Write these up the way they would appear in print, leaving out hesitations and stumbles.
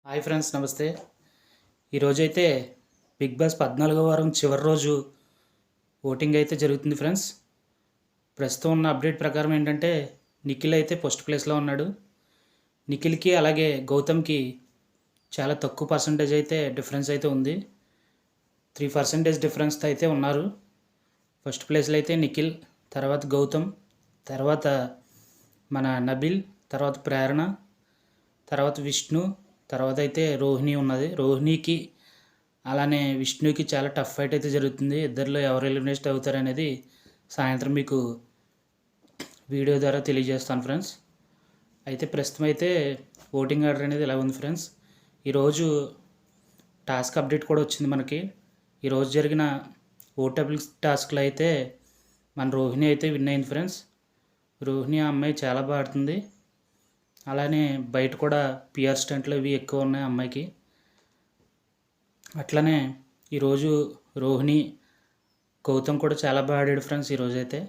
Hi friends, నమస్తే. ఈరోజైతే big boss 14వ వారం చివరి రోజు ఓటింగ్ అయితే జరుగుతుంది ఫ్రెండ్స్. ప్రస్తుతం ఉన్న అప్డేట్ ప్రకారం ఏంటంటే నిఖిల్ అయితే ఫస్ట్ ప్లేస్లో ఉన్నాడు. నిఖిల్కి అలాగే గౌతమ్కి చాలా తక్కువ పర్సంటేజ్ అయితే డిఫరెన్స్ అయితే ఉంది. 3% డిఫరెన్స్ అయితే ఉన్నారు. ఫస్ట్ ప్లేస్లో అయితే నిఖిల్, తర్వాత గౌతమ్, తర్వాత మన నబిల్, తర్వాత ప్రేరణ, తర్వాత విష్ణు, తర్వాత అయితే రోహిణి ఉన్నది. రోహిణికి అలానే విష్ణుకి చాలా టఫ్ ఫైట్ అయితే జరుగుతుంది. ఇద్దరిలో ఎవరు ఎలిమినేట్ అవుతారు అనేది సాయంత్రం మీకు వీడియో ద్వారా తెలియజేస్తాను ఫ్రెండ్స్. అయితే ప్రస్తుతం అయితే ఓటింగ్ ఆర్డర్ అనేది ఇలా ఉంది ఫ్రెండ్స్. ఈరోజు టాస్క్ అప్డేట్ కూడా వచ్చింది మనకి. ఈరోజు జరిగిన ఓటబుల్ టాస్క్లో అయితే మన రోహిణి అయితే విన్ అయింది ఫ్రెండ్స్. రోహిణి ఆ అమ్మాయి చాలా బాగా ఆడుతుంది. అలానే బయట కూడా పిఆర్ స్టంట్లు ఇవి ఎక్కువ ఉన్నాయి అమ్మాయికి. అట్లనే ఈరోజు రోహిణి, గౌతమ్ కూడా చాలా బాగా ఆడాడు ఫ్రెండ్స్. ఈరోజైతే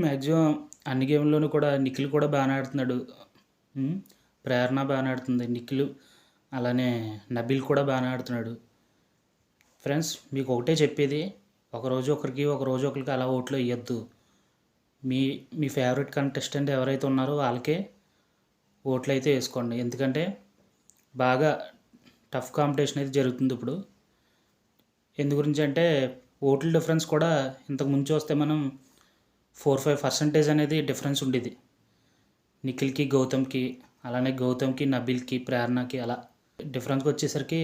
మ్యాక్సిమం అన్ని గేమ్లోనూ కూడా నిఖిల్ కూడా బాగానే ఆడుతున్నాడు. ప్రేరణ బాగానే ఆడుతుంది, నిఖిల్ అలానే నబిల్ కూడా బాగానే ఆడుతున్నాడు. ఫ్రెండ్స్, మీకు ఒకటే చెప్పేది, ఒకరోజు ఒకరికి ఒకరోజు ఒకరికి అలా ఓట్లు వేయొద్దు. మీ ఫేవరెట్ కంటెస్టెంట్ ఎవరైతే ఉన్నారో వాళ్ళకే ఓట్లు అయితే వేసుకోండి. ఎందుకంటే బాగా టఫ్ కాంపిటీషన్ అయితే జరుగుతుంది ఇప్పుడు. ఎందు గురించి అంటే ఓట్ల డిఫరెన్స్ కూడా ఇంతకు ముందు వస్తే మనం 4-5% అనేది డిఫరెన్స్ ఉండేది నిఖిల్కి, గౌతమ్కి, అలానే గౌతమ్కి, నబిల్కి, ప్రేరణకి. అలా డిఫరెన్స్కి వచ్చేసరికి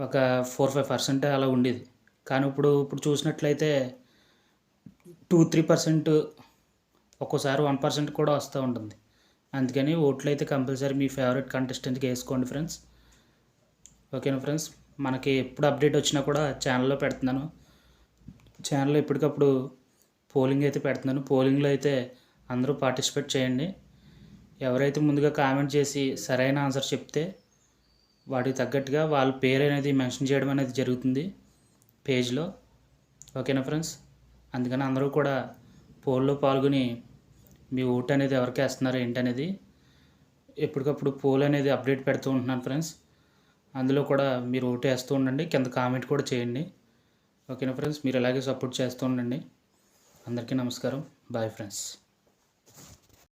ఒక 4-5% అలా ఉండేది. కానీ ఇప్పుడు చూసినట్లయితే 2-3%, ఒక్కోసారి 1% కూడా వస్తూ ఉంటుంది. అందుకని ఓట్లు అయితే కంపల్సరీ మీ ఫేవరెట్ కంటెస్టెంట్కి వేసుకోండి ఫ్రెండ్స్. ఓకేనా ఫ్రెండ్స్, మనకి ఎప్పుడు అప్డేట్ వచ్చినా కూడా ఛానల్లో పెడుతున్నాను. ఛానల్లో ఎప్పటికప్పుడు పోలింగ్ అయితే పెడుతున్నాను. పోలింగ్లో అయితే అందరూ పార్టిసిపేట్ చేయండి. ఎవరైతే ముందుగా కామెంట్ చేసి సరైన ఆన్సర్ చెప్తే వాటికి తగ్గట్టుగా వాళ్ళ పేరు అనేది మెన్షన్ చేయడం అనేది జరుగుతుంది పేజ్లో. ఓకేనా ఫ్రెండ్స్, అందుకని అందరూ కూడా పోల్లో పాల్గొని మీ ఓటు అనేది ఎవరికి వేస్తున్నారు ఏంటనేది ఎప్పటికప్పుడు పోల్ అనేది అప్డేట్ పెడుతూ ఉంటున్నాను ఫ్రెండ్స్. అందులో కూడా మీరు ఓటు వేస్తూ ఉండండి, కింద కామెంట్ కూడా చేయండి. ఓకేనా ఫ్రెండ్స్, మీరు ఇలాగే సపోర్ట్ చేస్తూ ఉండండి. అందరికీ నమస్కారం. Bye friends.